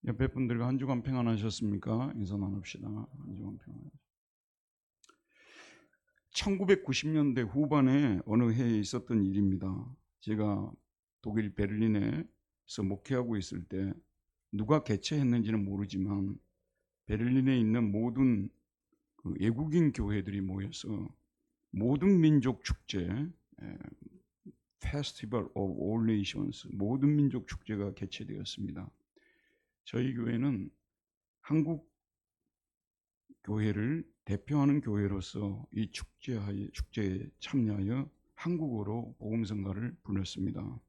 옆에 분들과 한 주간 평안하셨습니까? 인사 나눕시다. 한 주간 평안. 1990년대 후반에 어느 해에 있었던 일입니다. 제가 독일 베를린에서 목회하고 있을 때 누가 개최했는지는 모르지만 베를린에 있는 모든 외국인 교회들이 모여서 모든 민족 축제, Festival of All Nations, 모든 민족 축제가 개최되었습니다. 저희 교회는 한국 교회를 대표하는 교회로서 이 축제에 참여하여 한국어로 복음성가를 불렀습니다.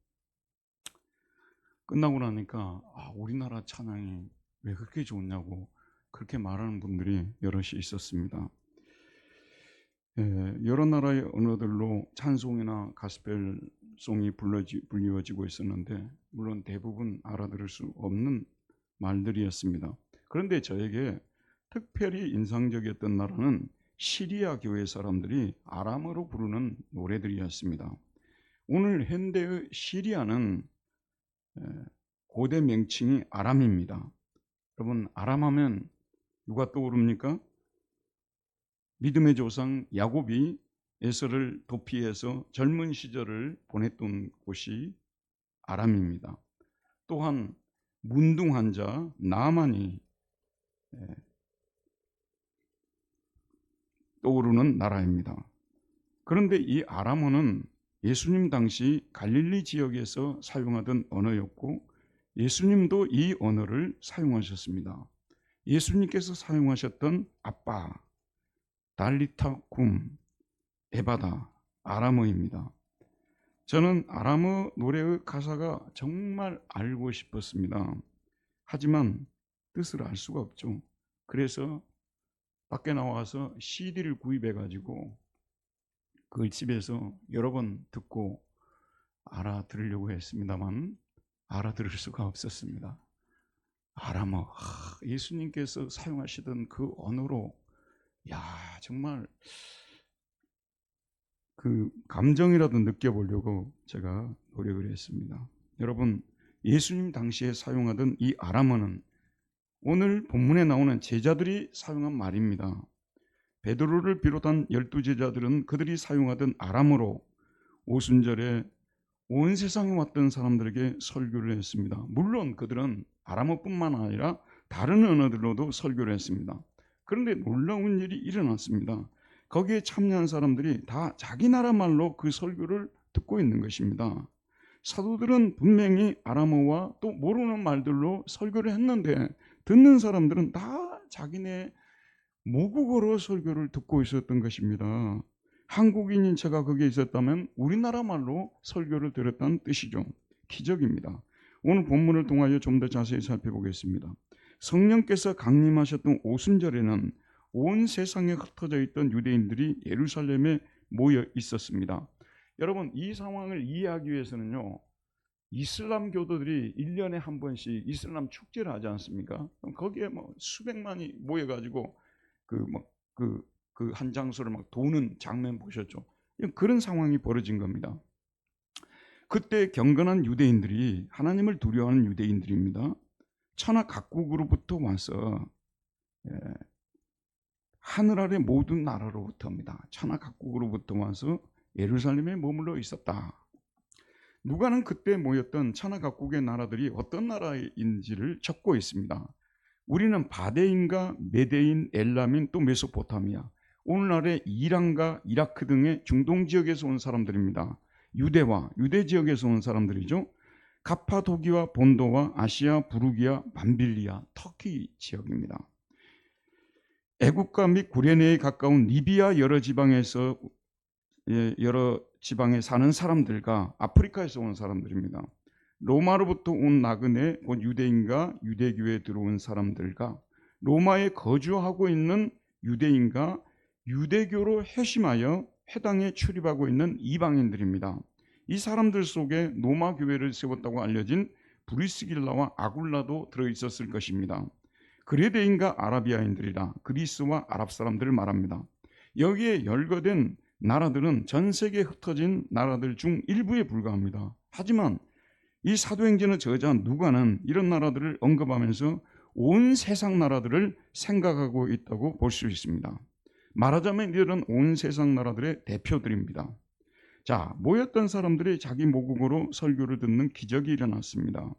끝나고 나니까 우리나라 찬양이 왜 그렇게 좋냐고 그렇게 말하는 분들이 여럿이 있었습니다. 여러 나라의 언어들로 찬송이나 가스펠송이 불리워지고 있었는데 물론 대부분 알아들을 수 없는 말들이었습니다. 그런데 저에게 특별히 인상적이었던 나라는 시리아 교회 사람들이 아람어로 부르는 노래들이었습니다. 오늘 현대의 시리아는 고대 명칭이 아람입니다. 여러분, 아람하면 누가 떠오릅니까? 믿음의 조상 야곱이 에서를 도피해서 젊은 시절을 보냈던 곳이 아람입니다. 또한 문둥한 자 나만이 떠오르는 나라입니다. 그런데 이 아람어는 예수님 당시 갈릴리 지역에서 사용하던 언어였고 예수님도 이 언어를 사용하셨습니다. 예수님께서 사용하셨던 아빠, 달리타 쿰, 에바다, 아람어입니다. 저는 아람어 노래의 가사가 정말 알고 싶었습니다. 하지만 뜻을 알 수가 없죠. 그래서 밖에 나와서 CD를 구입해가지고 그걸 집에서 여러 번 듣고 알아들으려고 했습니다만 알아들을 수가 없었습니다. 아람어, 예수님께서 사용하시던 그 언어로 정말 그 감정이라도 느껴보려고 제가 노력을 했습니다. 여러분, 예수님 당시에 사용하던 이 아람어는 오늘 본문에 나오는 제자들이 사용한 말입니다. 베드로를 비롯한 12제자들은 그들이 사용하던 아람어로 오순절에 온 세상에 왔던 사람들에게 설교를 했습니다. 물론 그들은 아람어뿐만 아니라 다른 언어들로도 설교를 했습니다. 그런데 놀라운 일이 일어났습니다. 거기에 참여한 사람들이 다 자기 나라 말로 그 설교를 듣고 있는 것입니다. 사도들은 분명히 아람어와 또 모르는 말들로 설교를 했는데 듣는 사람들은 다 자기네 모국어로 설교를 듣고 있었던 것입니다. 한국인인 제가 거기에 있었다면 우리나라 말로 설교를 들었다는 뜻이죠. 기적입니다. 오늘 본문을 통하여 좀 더 자세히 살펴보겠습니다. 성령께서 강림하셨던 오순절에는 온 세상에 흩어져 있던 유대인들이 예루살렘에 모여 있었습니다. 여러분, 이 상황을 이해하기 위해서는요, 이슬람 교도들이 1년에 한 번씩 이슬람 축제를 하지 않습니까? 거기에 수백만이 모여가지고 한 장소를 막 도는 장면 보셨죠? 그런 상황이 벌어진 겁니다. 그때 경건한 유대인들이 하나님을 두려워하는 유대인들입니다. 천하 각국으로부터 와서 하늘 아래 모든 나라로부터입니다. 천하 각국으로부터 와서 예루살렘에 머물러 있었다. 누가는 그때 모였던 천하 각국의 나라들이 어떤 나라인지를 적고 있습니다. 우리는 바데인과 메데인, 엘람인, 또 메소포타미아, 오늘날의 이란과 이라크 등의 중동 지역에서 온 사람들입니다. 유대와 유대 지역에서 온 사람들이죠. 가파도기와 본도와 아시아, 부르기아, 밤빌리아, 터키 지역입니다. 애국가 및 구레네에 가까운 리비아 여러 지방에 사는 사람들과 아프리카에서 온 사람들입니다. 로마로부터 온 나그네, 곧 유대인과 유대교에 들어온 사람들과 로마에 거주하고 있는 유대인과 유대교로 회심하여 회당에 출입하고 있는 이방인들입니다. 이 사람들 속에 로마 교회를 세웠다고 알려진 브리스길라와 아굴라도 들어있었을 것입니다. 그레데인과 아라비아인들이라 그리스와 아랍 사람들을 말합니다. 여기에 열거된 나라들은 전 세계에 흩어진 나라들 중 일부에 불과합니다. 하지만 이 사도행전의 저자 누가는 이런 나라들을 언급하면서 온 세상 나라들을 생각하고 있다고 볼 수 있습니다. 말하자면 이들은 온 세상 나라들의 대표들입니다. 자, 모였던 사람들이 자기 모국어로 설교를 듣는 기적이 일어났습니다.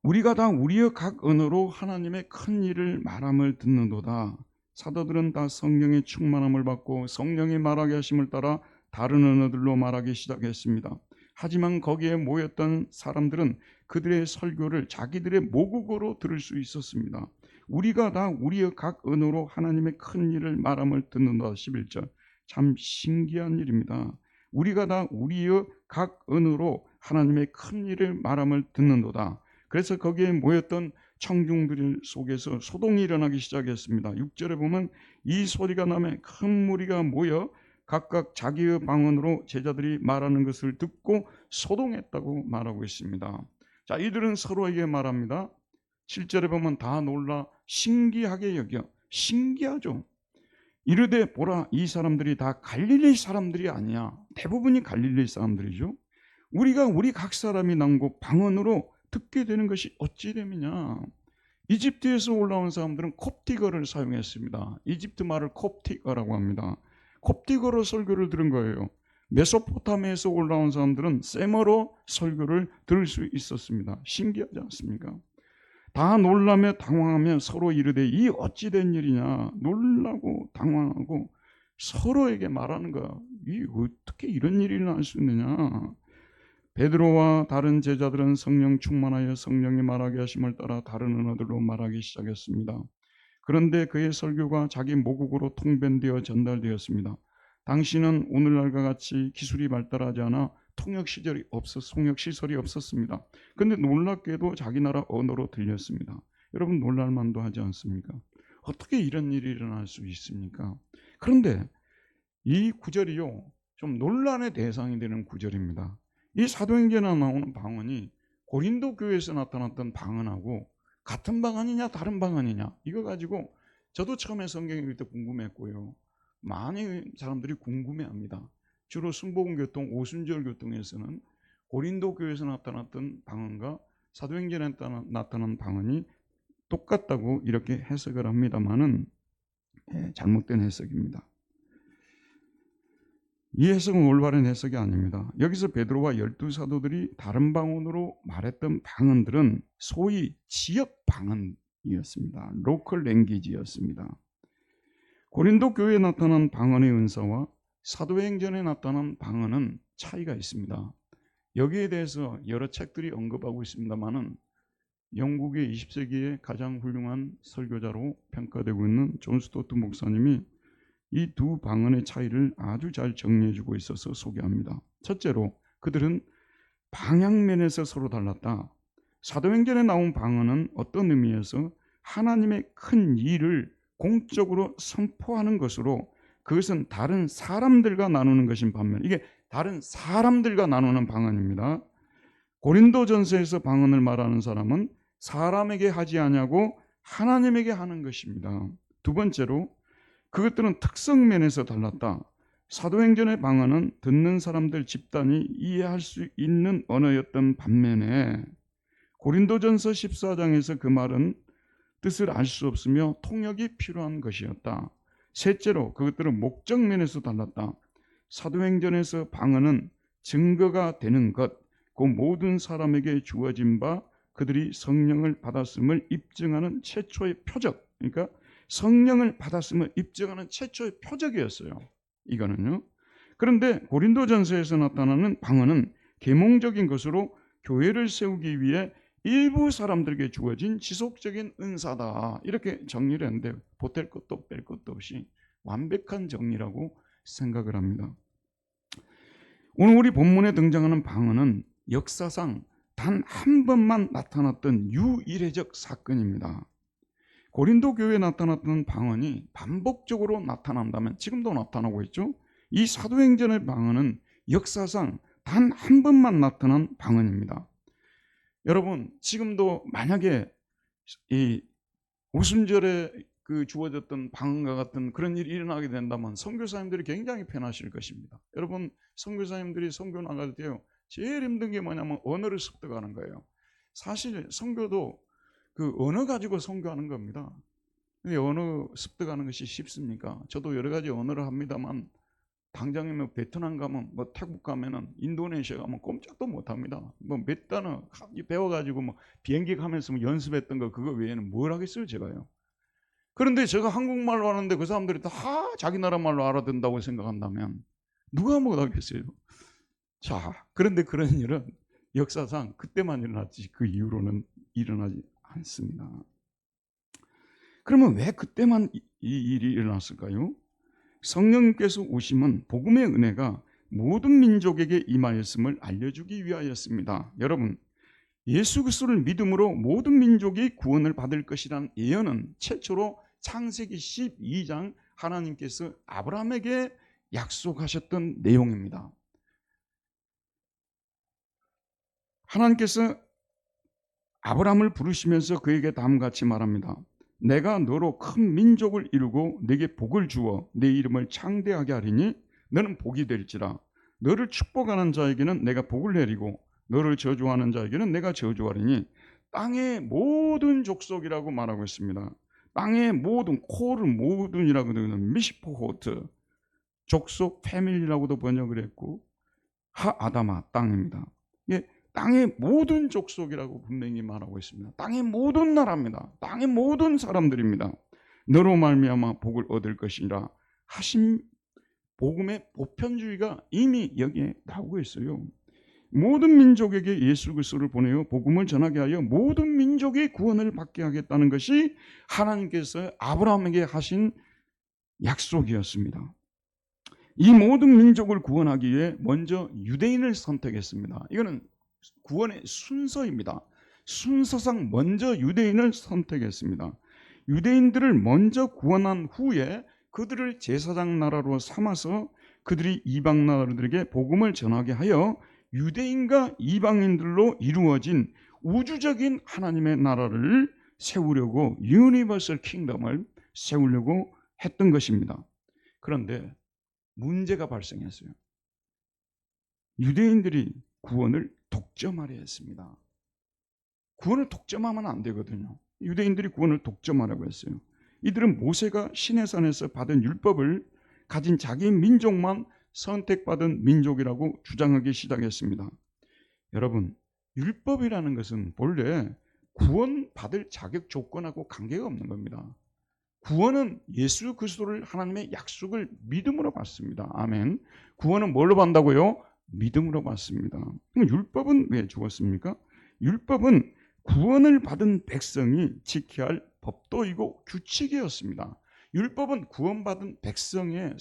우리가 다 우리의 각 언어로 하나님의 큰 일을 말함을 듣는도다. 사도들은 다 성령의 충만함을 받고 성령이 말하게 하심을 따라 다른 언어들로 말하기 시작했습니다. 하지만 거기에 모였던 사람들은 그들의 설교를 자기들의 모국어로 들을 수 있었습니다. 우리가 다 우리의 각 언어로 하나님의 큰 일을 말함을 듣는다. 11절. 참 신기한 일입니다. 우리가 다 우리의 각 언어로 하나님의 큰 일을 말함을 듣는도다. 그래서 거기에 모였던 청중들 속에서 소동이 일어나기 시작했습니다. 6절에 보면 이 소리가 나며 큰 무리가 모여 각각 자기의 방언으로 제자들이 말하는 것을 듣고 소동했다고 말하고 있습니다. 자, 이들은 서로에게 말합니다. 7절에 보면 다 놀라 신기하게 여겨. 신기하죠. 이르되 보라, 이 사람들이 다 갈릴리 사람들이 아니야. 대부분이 갈릴리 사람들이죠. 우리가 우리 각 사람이 남고 방언으로 듣게 되는 것이 어찌 됨이냐. 이집트에서 올라온 사람들은 콥티거를 사용했습니다. 이집트 말을 콥티거라고 합니다. 콥티거로 설교를 들은 거예요. 메소포타미아에서 올라온 사람들은 세머로 설교를 들을 수 있었습니다. 신기하지 않습니까? 다 놀라며 당황하며 서로 이르되 이 어찌 된 일이냐. 놀라고 당황하고 서로에게 말하는 거야. 이 어떻게 이런 일이 날 수 있느냐. 베드로와 다른 제자들은 성령 충만하여 성령이 말하게 하심을 따라 다른 언어들로 말하기 시작했습니다. 그런데 그의 설교가 자기 모국어로 통변되어 전달되었습니다. 당시는 오늘날과 같이 기술이 발달하지 않아 통역 시설이 없었습니다. 그런데 놀랍게도 자기 나라 언어로 들렸습니다. 여러분 놀랄만도 하지 않습니까? 어떻게 이런 일이 일어날 수 있습니까? 그런데 이 구절이요, 좀 논란의 대상이 되는 구절입니다. 이 사도행전에 나오는 방언이 고린도 교회에서 나타났던 방언하고 같은 방언이냐 다른 방언이냐, 이거 가지고 저도 처음에 성경 읽을 때 궁금했고요. 많은 사람들이 궁금해합니다. 주로 순복음교통, 오순절 교통에서는 고린도 교회에서 나타났던 방언과 사도행전에 나타난 방언이 똑같다고 이렇게 해석을 합니다만은 잘못된 해석입니다. 이 해석은 올바른 해석이 아닙니다. 여기서 베드로와 12사도들이 다른 방언으로 말했던 방언들은 소위 지역 방언이었습니다. 로컬 랭귀지였습니다. 고린도 교회에 나타난 방언의 은사와 사도행전에 나타난 방언은 차이가 있습니다. 여기에 대해서 여러 책들이 언급하고 있습니다만은 영국의 20세기의 가장 훌륭한 설교자로 평가되고 있는 존 스토트 목사님이 이 두 방언의 차이를 아주 잘 정리해주고 있어서 소개합니다. 첫째로 그들은 방향면에서 서로 달랐다. 사도행전에 나온 방언은 어떤 의미에서 하나님의 큰 일을 공적으로 선포하는 것으로, 그것은 다른 사람들과 나누는 것인 반면, 이게 다른 사람들과 나누는 방언입니다. 고린도전서에서 방언을 말하는 사람은 사람에게 하지 아니하고 하나님에게 하는 것입니다. 두 번째로 그것들은 특성면에서 달랐다. 사도행전의 방언은 듣는 사람들 집단이 이해할 수 있는 언어였던 반면에 고린도전서 14장에서 그 말은 뜻을 알 수 없으며 통역이 필요한 것이었다. 셋째로 그것들은 목적면에서 달랐다. 사도행전에서 방언은 증거가 되는 것, 그 모든 사람에게 주어진 바 그들이 성령을 받았음을 입증하는 최초의 표적, 그러니까 성령을 받았음을 입증하는 최초의 표적이었어요. 이거는요. 그런데 고린도전서에서 나타나는 방언은 계몽적인 것으로 교회를 세우기 위해 일부 사람들에게 주어진 지속적인 은사다. 이렇게 정리를 했는데 보탤 것도 뺄 것도 없이 완벽한 정리라고 생각을 합니다. 오늘 우리 본문에 등장하는 방언은 역사상 단 한 번만 나타났던 유일해적 사건입니다. 고린도 교회에 나타났던 방언이 반복적으로 나타난다면 지금도 나타나고 있죠. 이 사도행전의 방언은 역사상 단 한 번만 나타난 방언입니다. 여러분 지금도 만약에 이 오순절에 그 주어졌던 방언과 같은 그런 일이 일어나게 된다면 선교사님들이 굉장히 편하실 것입니다. 여러분 선교사님들이 선교 나갈 때요, 제일 힘든 게 뭐냐면 언어를 습득하는 거예요. 사실 선교도 그 언어 가지고 선교하는 겁니다. 근데 언어 습득하는 것이 쉽습니까? 저도 여러 가지 언어를 합니다만 당장에 뭐 베트남 가면 뭐 태국 가면은 인도네시아 가면 꼼짝도 못 합니다. 뭐 몇 단어 배워가지고 뭐 비행기 가면서 뭐 연습했던 거 그거 외에는 뭘 하겠어요 제가요. 그런데 제가 한국말로 하는데 그 사람들이 다 자기 나라 말로 알아듣는다고 생각한다면 누가 못하겠어요. 자, 그런데 그런 일은 역사상 그때만 일어났지 그 이후로는 일어나지 않습니다. 그러면 왜 그때만 이 일이 일어났을까요? 성령께서 오심은 복음의 은혜가 모든 민족에게 임하였음을 알려주기 위하였습니다. 여러분, 예수 그리스도를 믿음으로 모든 민족이 구원을 받을 것이라는 예언은 최초로 창세기 12장 하나님께서 아브라함에게 약속하셨던 내용입니다. 하나님께서 아브라함을 부르시면서 그에게 다음같이 말합니다. 내가 너로 큰 민족을 이루고 내게 복을 주어 내 이름을 창대하게 하리니 너는 복이 될지라. 너를 축복하는 자에게는 내가 복을 내리고 너를 저주하는 자에게는 내가 저주하리니 땅의 모든 족속이라고 말하고 있습니다. 땅의 모든 코를 모든이라고 되는 미시포호트 족속 패밀리라고도 번역을 했고 하아다마 땅입니다. 예, 땅의 모든 족속이라고 분명히 말하고 있습니다. 땅의 모든 나라입니다. 땅의 모든 사람들입니다. 너로 말미암아 복을 얻을 것이라 하신 복음의 보편주의가 이미 여기에 나오고 있어요. 모든 민족에게 예수 그리스도를 보내어 복음을 전하게 하여 모든 민족이 구원을 받게 하겠다는 것이 하나님께서 아브라함에게 하신 약속이었습니다. 이 모든 민족을 구원하기 위해 먼저 유대인을 선택했습니다. 이거는 구원의 순서입니다. 순서상 먼저 유대인을 선택했습니다. 유대인들을 먼저 구원한 후에 그들을 제사장 나라로 삼아서 그들이 이방 나라들에게 복음을 전하게 하여 유대인과 이방인들로 이루어진 우주적인 하나님의 나라를 세우려고 유니버설 킹덤을 세우려고 했던 것입니다. 그런데 문제가 발생했어요. 유대인들이 구원을 독점하려 했습니다. 구원을 독점하면 안 되거든요. 유대인들이 구원을 독점하려고 했어요. 이들은 모세가 시내산에서 받은 율법을 가진 자기 민족만 선택받은 민족이라고 주장하기 시작했습니다. 여러분, 율법이라는 것은 본래 구원받을 자격 조건하고 관계가 없는 겁니다. 구원은 예수 그리스도를 하나님의 약속을 믿음으로 받습니다. 아멘. 구원은 뭘로 받는다고요? 믿음으로 받습니다. 그럼 율법은 왜 주었습니까? 율법은 구원을 받은 백성이 지켜야 할 법도이고 규칙이었습니다. 율법은 구원받은 백성의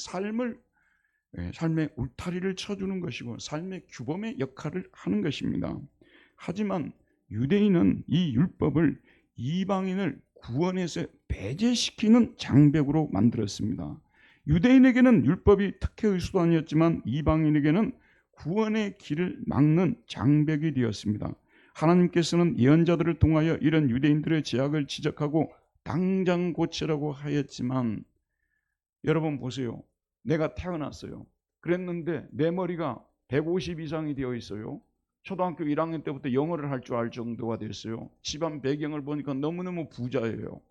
삶의 울타리를 쳐주는 것이고 삶의 규범의 역할을 하는 것입니다. 하지만 유대인은 이 율법을 이방인을 구원에서 배제시키는 장벽으로 만들었습니다. 유대인에게는 율법이 특혜의 수단이었지만 이방인에게는 구원의 길을 막는 장벽이 되었습니다. 하나님께서는 예언자들을 통하여 이런 유대인들의 죄악을 지적하고 당장 고치라고 하였지만 여러분 보세요. 내가 태어났어요. 그랬는데 내 머리가 150 이상이 되어 있어요. 초등학교 1학년 때부터 영어를 할 줄 알 정도가 됐어요. 집안 배경을 보니까 너무너무 부자예요.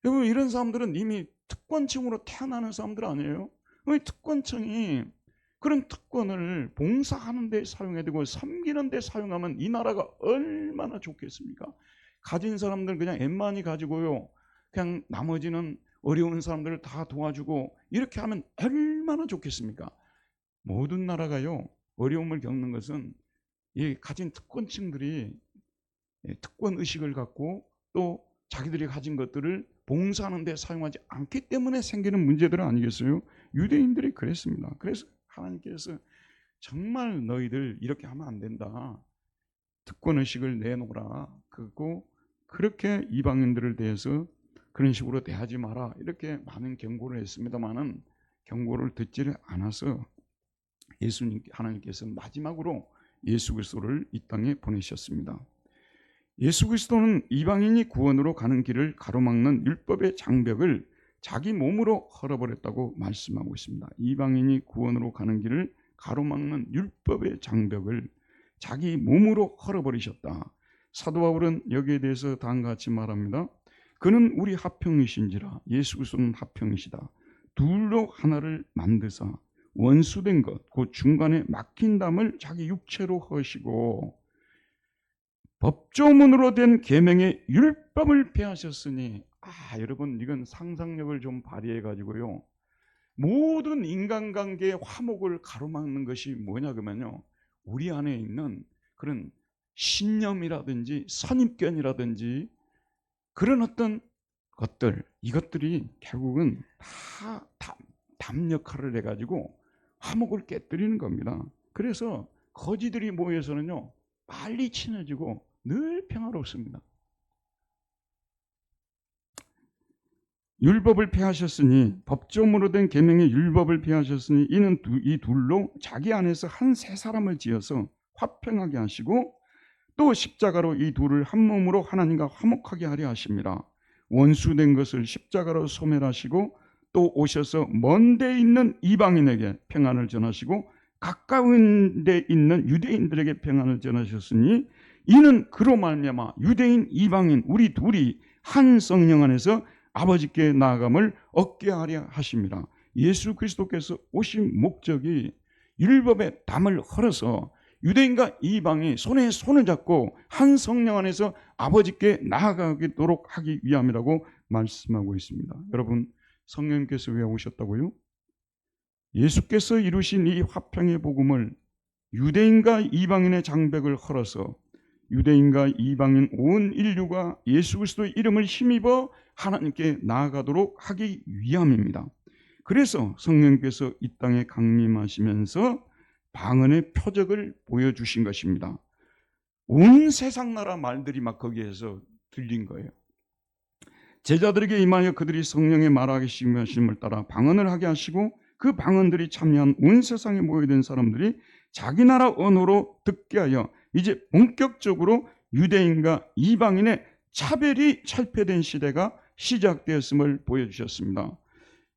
여러분 이런 사람들은 이미 특권층으로 태어나는 사람들 아니에요? 왜 특권층이 그런 특권을 봉사하는 데 사용해야 되고 섬기는 데 사용하면 이 나라가 얼마나 좋겠습니까? 가진 사람들은 그냥 엠만이 가지고요. 그냥 나머지는 어려운 사람들을 다 도와주고 이렇게 하면 얼마나 좋겠습니까? 모든 나라가요. 어려움을 겪는 것은 이 가진 특권층들이 특권 의식을 갖고 또 자기들이 가진 것들을 봉사하는 데 사용하지 않기 때문에 생기는 문제들 아니겠어요? 유대인들이 그랬습니다. 그래서 하나님께서 정말 너희들 이렇게 하면 안 된다. 특권 의식을 내놓으라. 그리고 그렇게 이방인들을 대해서 그런 식으로 대하지 마라. 이렇게 많은 경고를 했습니다만은 경고를 듣지를 않아서 하나님께서 마지막으로 예수 그리스도를 이 땅에 보내셨습니다. 예수 그리스도는 이방인이 구원으로 가는 길을 가로막는 율법의 장벽을 자기 몸으로 헐어버렸다고 말씀하고 있습니다. 이방인이 구원으로 가는 길을 가로막는 율법의 장벽을 자기 몸으로 헐어버리셨다. 사도 바울은 여기에 대해서 다음과 같이 말합니다. 그는 우리 합형이신지라. 예수 그리스도는 합형이시다. 둘로 하나를 만드사 원수된 것 그 중간에 막힌 담을 자기 육체로 허시고 법조문으로 된 계명의 율법을 폐하셨으니, 여러분 이건 상상력을 좀 발휘해 가지고요, 모든 인간관계의 화목을 가로막는 것이 뭐냐 그러면요, 우리 안에 있는 그런 신념이라든지 선입견이라든지 그런 어떤 것들, 이것들이 결국은 다 담 역할을 해가지고 화목을 깨뜨리는 겁니다. 그래서 거지들이 모여서는요 빨리 친해지고 늘 평화롭습니다. 율법을 폐하셨으니, 법조문으로 된 계명의 율법을 폐하셨으니 이는 이 둘로 자기 안에서 한 세 사람을 지어서 화평하게 하시고 또 십자가로 이 둘을 한 몸으로 하나님과 화목하게 하려 하십니다. 원수된 것을 십자가로 소멸하시고 또 오셔서 먼 데 있는 이방인에게 평안을 전하시고 가까운 데 있는 유대인들에게 평안을 전하셨으니 이는 그로 말미암아 유대인 이방인 우리 둘이 한 성령 안에서 아버지께 나아감을 얻게 하려 하십니다. 예수 그리스도께서 오신 목적이 율법의 담을 헐어서 유대인과 이방이 손에 손을 잡고 한 성령 안에서 아버지께 나아가도록 하기 위함이라고 말씀하고 있습니다. 여러분, 성령님께서 왜 오셨다고요? 예수께서 이루신 이 화평의 복음을 유대인과 이방인의 장벽을 헐어서 유대인과 이방인 온 인류가 예수 그리스도의 이름을 힘입어 하나님께 나아가도록 하기 위함입니다. 그래서 성령께서 이 땅에 강림하시면서 방언의 표적을 보여주신 것입니다. 온 세상 나라 말들이 막 거기에서 들린 거예요. 제자들에게 임하여 그들이 성령의 말하심을 따라 방언을 하게 하시고 그 방언들이 참여한 온 세상에 모여든 사람들이 자기 나라 언어로 듣게 하여 이제 본격적으로 유대인과 이방인의 차별이 철폐된 시대가 시작되었음을 보여주셨습니다.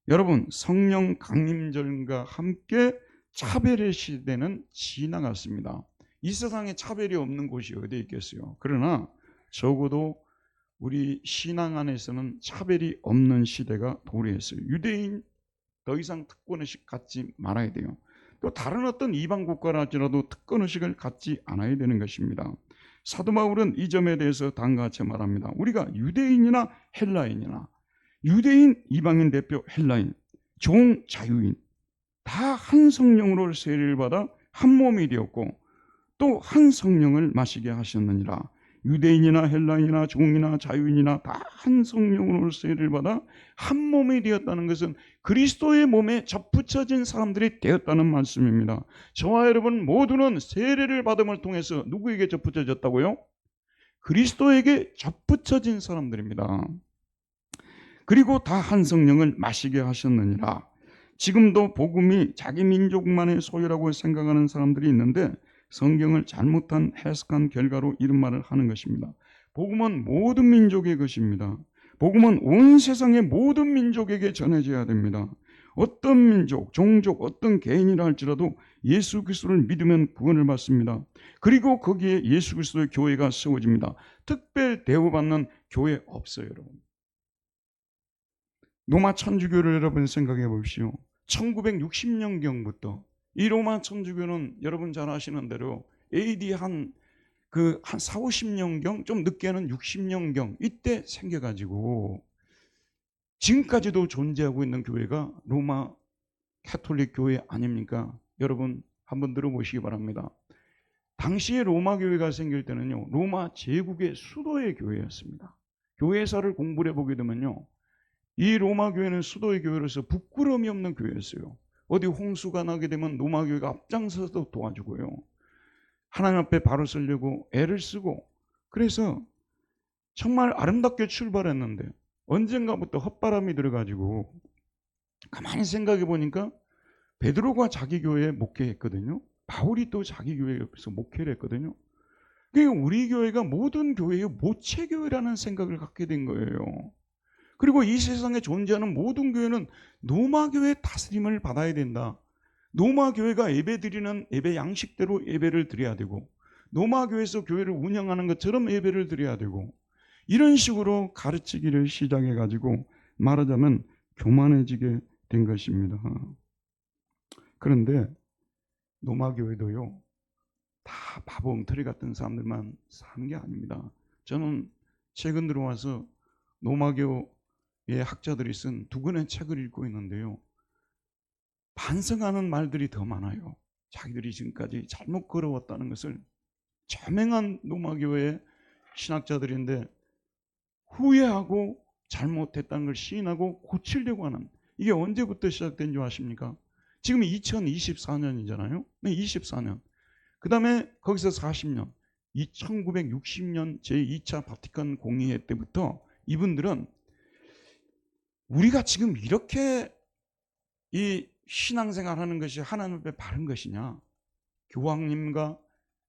여러분, 성령 강림절과 함께 차별의 시대는 지나갔습니다. 이 세상에 차별이 없는 곳이 어디 있겠어요? 그러나 적어도 우리 신앙 안에서는 차별이 없는 시대가 도래했어요. 유대인 더 이상 특권의식 갖지 말아야 돼요. 또 다른 어떤 이방 국가라지라도 특권의식을 갖지 않아야 되는 것입니다. 사도 바울은 이 점에 대해서 다음과 같이 말합니다. 우리가 유대인이나 헬라인이나 유대인, 이방인 대표, 헬라인, 종, 자유인 다 한 성령으로 세례를 받아 한 몸이 되었고 또 한 성령을 마시게 하셨느니라. 유대인이나 헬라인이나 종이나 자유인이나 다 한 성령으로 세례를 받아 한 몸이 되었다는 것은 그리스도의 몸에 접붙여진 사람들이 되었다는 말씀입니다. 저와 여러분 모두는 세례를 받음을 통해서 누구에게 접붙여졌다고요? 그리스도에게 접붙여진 사람들입니다. 그리고 다 한 성령을 마시게 하셨느니라. 지금도 복음이 자기 민족만의 소유라고 생각하는 사람들이 있는데 성경을 잘못한 해석한 결과로 이런 말을 하는 것입니다. 복음은 모든 민족의 것입니다. 복음은 온 세상의 모든 민족에게 전해져야 됩니다. 어떤 민족, 종족, 어떤 개인이라 할지라도 예수 그리스도를 믿으면 구원을 받습니다. 그리고 거기에 예수 그리스도의 교회가 세워집니다. 특별 대우받는 교회 없어요, 여러분. 로마 천주교를 여러분 생각해 보십시오. 1960년경부터 이 로마 천주교는 여러분 잘 아시는 대로 AD 한 4, 50년경, 좀 늦게는 60년경 이때 생겨가지고 지금까지도 존재하고 있는 교회가 로마 가톨릭 교회 아닙니까? 여러분 한번 들어보시기 바랍니다. 당시에 로마 교회가 생길 때는요, 로마 제국의 수도의 교회였습니다. 교회사를 공부를 해보게 되면요, 이 로마 교회는 수도의 교회로서 부끄러움이 없는 교회였어요. 어디 홍수가 나게 되면 로마 교회가 앞장서서 도와주고요, 하나님 앞에 바로 서려고 애를 쓰고, 그래서 정말 아름답게 출발했는데 언젠가부터 헛바람이 들어가지고 가만히 생각해 보니까 베드로가 자기 교회에 목회했거든요. 바울이 또 자기 교회 옆에서 목회를 했거든요. 그러니까 우리 교회가 모든 교회의 모체교회라는 생각을 갖게 된 거예요. 그리고 이 세상에 존재하는 모든 교회는 로마 교회의 다스림을 받아야 된다. 로마 교회가 예배 드리는 예배 양식대로 예배를 드려야 되고, 로마 교회에서 교회를 운영하는 것처럼 예배를 드려야 되고, 이런 식으로 가르치기를 시작해 가지고 말하자면 교만해지게 된 것입니다. 그런데 로마 교회도요, 다 바보 엉터리 같은 사람들만 사는 게 아닙니다. 저는 최근 들어와서 로마교의 학자들이 쓴 두 권의 책을 읽고 있는데요, 반성하는 말들이 더 많아요. 자기들이 지금까지 잘못 걸어왔다는 것을 저맹한 로마교회의 신학자들인데 후회하고 잘못했다는 걸 시인하고 고치려고 하는, 이게 언제부터 시작된 줄 아십니까? 지금 2024년이잖아요. 네, 24년. 그 다음에 거기서 40년, 1960년 제2차 바티칸 공의회 때부터 이분들은 우리가 지금 이렇게 이 신앙생활하는 것이 하나님 앞에 바른 것이냐, 교황님과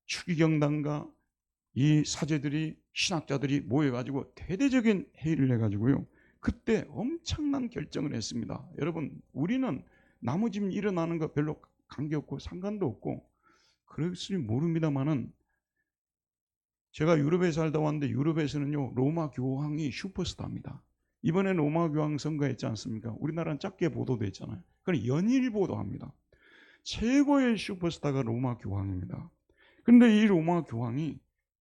추기경단과 이 사제들이, 신학자들이 모여가지고 대대적인 회의를 해가지고요, 그때 엄청난 결정을 했습니다. 여러분, 우리는 나머집 일어나는 거 별로 관계없고 상관도 없고 그럴지 모릅니다만은, 제가 유럽에 살다 왔는데 유럽에서는요, 로마 교황이 슈퍼스타입니다. 이번에 로마 교황 선거했지 않습니까? 우리나라는 작게 보도됐잖아요. 그건 연일 보도합니다. 최고의 슈퍼스타가 로마 교황입니다. 그런데 이 로마 교황이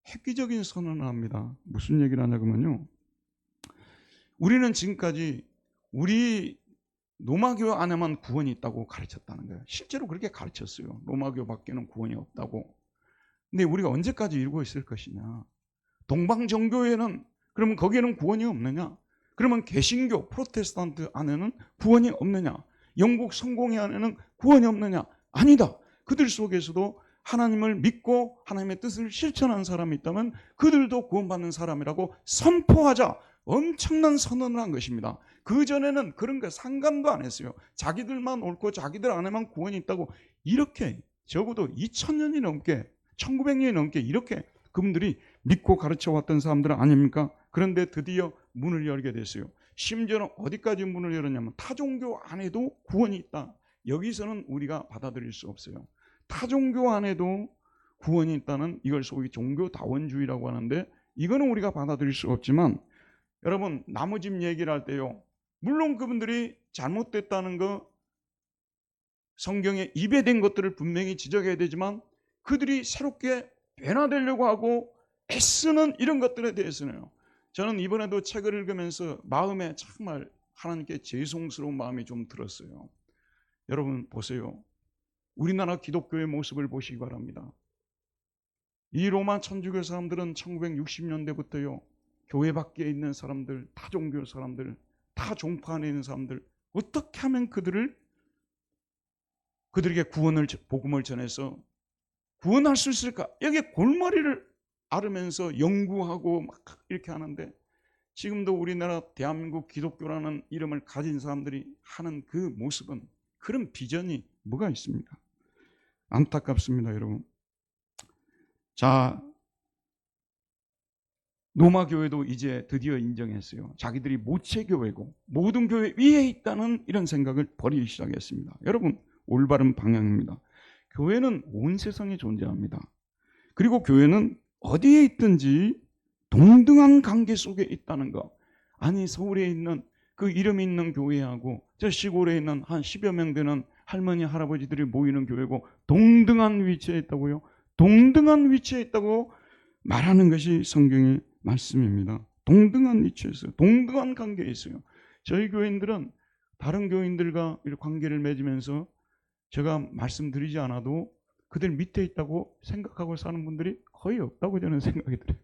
획기적인 선언을 합니다. 무슨 얘기를 하냐면요, 우리는 지금까지 우리 로마교 안에만 구원이 있다고 가르쳤다는 거예요. 실제로 그렇게 가르쳤어요. 로마교 밖에는 구원이 없다고. 근데 우리가 언제까지 이루고 있을 것이냐. 동방정교회는, 그러면 거기에는 구원이 없느냐? 그러면 개신교, 프로테스탄트 안에는 구원이 없느냐? 영국 성공회 안에는 구원이 없느냐? 아니다. 그들 속에서도 하나님을 믿고 하나님의 뜻을 실천한 사람이 있다면 그들도 구원받는 사람이라고 선포하자, 엄청난 선언을 한 것입니다. 그전에는 그런 거 상관도 안 했어요. 자기들만 옳고 자기들 안에만 구원이 있다고, 이렇게 적어도 2000년이 넘게, 1900년이 넘게 이렇게 그분들이 믿고 가르쳐 왔던 사람들 아닙니까? 그런데 드디어 문을 열게 됐어요. 심지어는 어디까지 문을 열었냐면 타종교 안에도 구원이 있다. 여기서는 우리가 받아들일 수 없어요. 타종교 안에도 구원이 있다는, 이걸 소위 종교다원주의라고 하는데, 이거는 우리가 받아들일 수 없지만, 여러분, 나무집 얘기를 할 때요, 물론 그분들이 잘못됐다는 거, 성경에 입에된 것들을 분명히 지적해야 되지만, 그들이 새롭게 변화되려고 하고 애쓰는 이런 것들에 대해서는요, 저는 이번에도 책을 읽으면서 마음에 정말 하나님께 죄송스러운 마음이 좀 들었어요. 여러분 보세요. 우리나라 기독교의 모습을 보시기 바랍니다. 이 로마 천주교 사람들은 1960년대부터요, 교회 밖에 있는 사람들, 타종교 사람들, 타 종파 안에 있는 사람들, 어떻게 하면 그들에게 복음을 전해서 구원할 수 있을까? 여기에 골머리를 앓으면서 연구하고 막 이렇게 하는데, 지금도 우리나라 대한민국 기독교라는 이름을 가진 사람들이 하는 그 모습은, 그런 비전이 뭐가 있습니까? 안타깝습니다, 여러분. 자, 로마 교회도 이제 드디어 인정했어요. 자기들이 모체교회고 모든 교회 위에 있다는 이런 생각을 버리기 시작했습니다. 여러분, 올바른 방향입니다. 교회는 온 세상에 존재합니다. 그리고 교회는 어디에 있든지 동등한 관계 속에 있다는 것. 아니, 서울에 있는 그 이름이 있는 교회하고 저 시골에 있는 한 10여 명 되는 할머니 할아버지들이 모이는 교회고 동등한 위치에 있다고요? 동등한 위치에 있다고 말하는 것이 성경의 말씀입니다. 동등한 위치에 있어요. 동등한 관계에 있어요. 저희 교인들은 다른 교인들과 관계를 맺으면서 제가 말씀드리지 않아도 그들 밑에 있다고 생각하고 사는 분들이 거의 없다고 저는 생각이 들어요.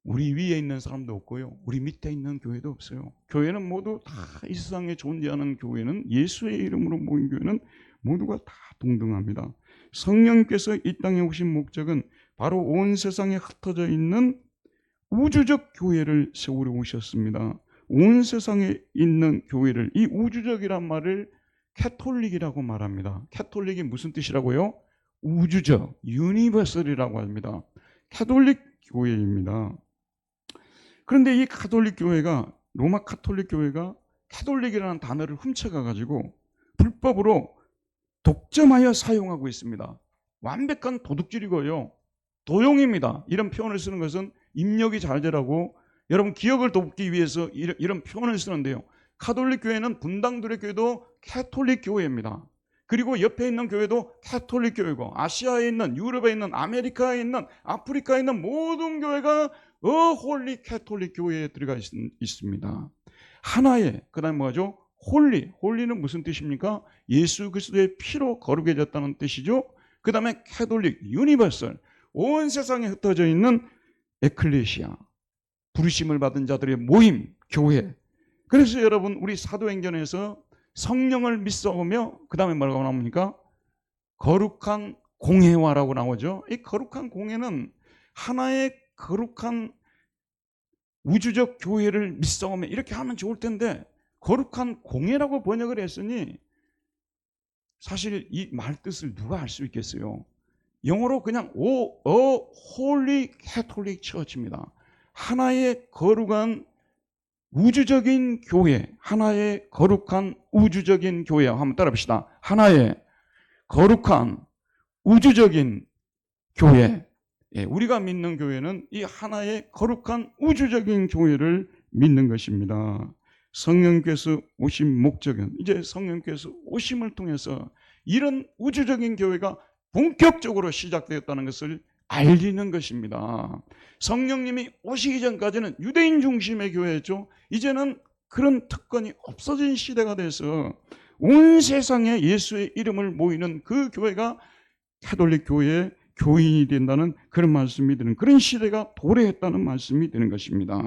우리 위에 있는 사람도 없고요, 우리 밑에 있는 교회도 없어요. 교회는 모두 다, 이 세상에 존재하는 교회는, 예수의 이름으로 모인 교회는 모두가 다 동등합니다. 성령께서 이 땅에 오신 목적은 바로 온 세상에 흩어져 있는 우주적 교회를 세우려 오셨습니다. 온 세상에 있는 교회를, 이 우주적이란 말을 캐톨릭이라고 말합니다. 캐톨릭이 무슨 뜻이라고요? 우주적, 유니버설이라고 합니다. 캐톨릭 교회입니다. 그런데 이 가톨릭 교회가, 로마 가톨릭 교회가 캐톨릭이라는 단어를 훔쳐가 가지고 불법으로 독점하여 사용하고 있습니다. 완벽한 도둑질이고요. 도용입니다. 이런 표현을 쓰는 것은 입력이 잘 되라고 여러분 기억을 돕기 위해서 이런 표현을 쓰는데요. 카톨릭 교회는 분당들의 교회도 캐톨릭 교회입니다. 그리고 옆에 있는 교회도 캐톨릭 교회고 아시아에 있는 유럽에 있는 아메리카에 있는 아프리카에 있는 모든 교회가 홀리 캐톨릭 교회에 들어가 있습니다. 하나의 그다음에 뭐죠? 홀리는 무슨 뜻입니까? 예수 그리스도의 피로 거룩해졌다는 뜻이죠. 그 다음에 캐톨릭, 유니버설, 온 세상에 흩어져 있는 에클레시아, 부르심을 받은 자들의 모임, 교회. 그래서 여러분 우리 사도행전에서 성령을 믿사오며 그 다음에 뭐라고 나옵니까? 거룩한 공회화라고 나오죠. 이 거룩한 공회는 하나의 거룩한 우주적 교회를 믿사오며 이렇게 하면 좋을 텐데 거룩한 공회라고 번역을 했으니 사실 이 말 뜻을 누가 알 수 있겠어요? 영어로 그냥 Holy Catholic Church입니다. 하나의 거룩한 우주적인 교회, 하나의 거룩한 우주적인 교회. 한번 따라합시다. 하나의 거룩한 우주적인 교회. 예, 우리가 믿는 교회는 이 하나의 거룩한 우주적인 교회를 믿는 것입니다. 성령께서 오신 목적은 이제 성령께서 오심을 통해서 이런 우주적인 교회가 본격적으로 시작되었다는 것을 알리는 것입니다. 성령님이 오시기 전까지는 유대인 중심의 교회였죠. 이제는 그런 특권이 없어진 시대가 돼서 온 세상에 예수의 이름을 모이는 그 교회가 캐톨릭 교회의 교인이 된다는 그런 말씀이 되는 그런 시대가 도래했다는 말씀이 되는 것입니다.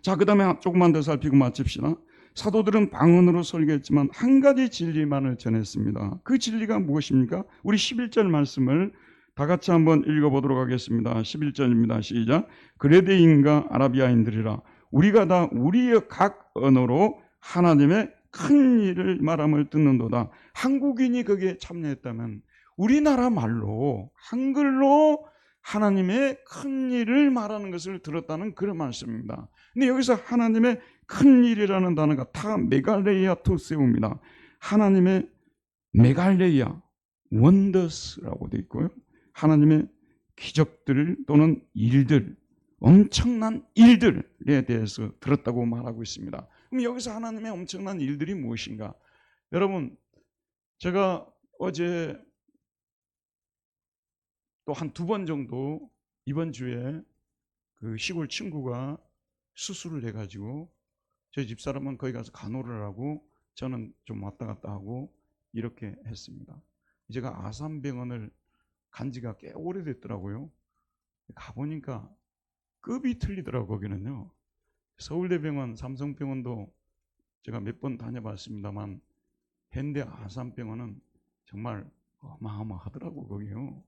자, 그 다음에 조금만 더 살피고 마칩시다. 사도들은 방언으로 설교했지만 한 가지 진리만을 전했습니다. 그 진리가 무엇입니까? 우리 11절 말씀을 다 같이 한번 읽어보도록 하겠습니다. 11절입니다. 시작. 그레데인과 아라비아인들이라 우리가 다 우리의 각 언어로 하나님의 큰 일을 말함을 듣는도다. 한국인이 거기에 참여했다면 우리나라 말로 한글로 하나님의 큰 일을 말하는 것을 들었다는 그런 말씀입니다. 근데 여기서 하나님의 큰 일이라는 단어가 타 메갈레이아 토세우입니다. 하나님의 메갈레이아 원더스라고 되어 있고요. 하나님의 기적들 또는 일들, 엄청난 일들에 대해서 들었다고 말하고 있습니다. 그럼 여기서 하나님의 엄청난 일들이 무엇인가? 여러분, 제가 어제 또 한 2번 정도 이번 주에 그 시골 친구가 수술을 해가지고 저희 집사람은 거기 가서 간호를 하고 저는 좀 왔다 갔다 하고 이렇게 했습니다. 제가 아산병원을 간 지가 꽤 오래됐더라고요. 가보니까 급이 틀리더라고요. 거기는요. 서울대병원, 삼성병원도 제가 몇 번 다녀봤습니다만 현대 아산병원은 정말 어마어마하더라고요. 거기요.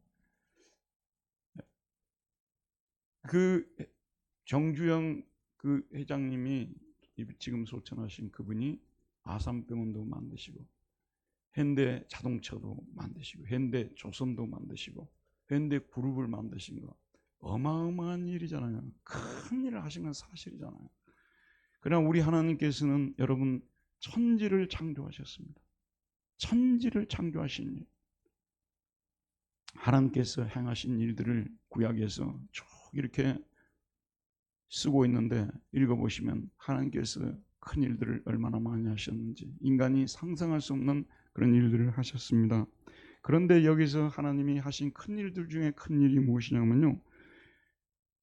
그 정주영 그 회장님이 지금 소천하신 그분이 아산병원도 만드시고 현대 자동차도 만드시고 현대 조선도 만드시고 현대 그룹을 만드신 거 어마어마한 일이잖아요. 큰 일을 하신 건 사실이잖아요. 그러나 우리 하나님께서는 여러분 천지를 창조하셨습니다. 천지를 창조하신 일, 하나님께서 행하신 일들을 구약에서 쭉 이렇게 쓰고 있는데 읽어보시면 하나님께서 큰 일들을 얼마나 많이 하셨는지 인간이 상상할 수 없는 그런 일들을 하셨습니다. 그런데 여기서 하나님이 하신 큰 일들 중에 큰 일이 무엇이냐면요,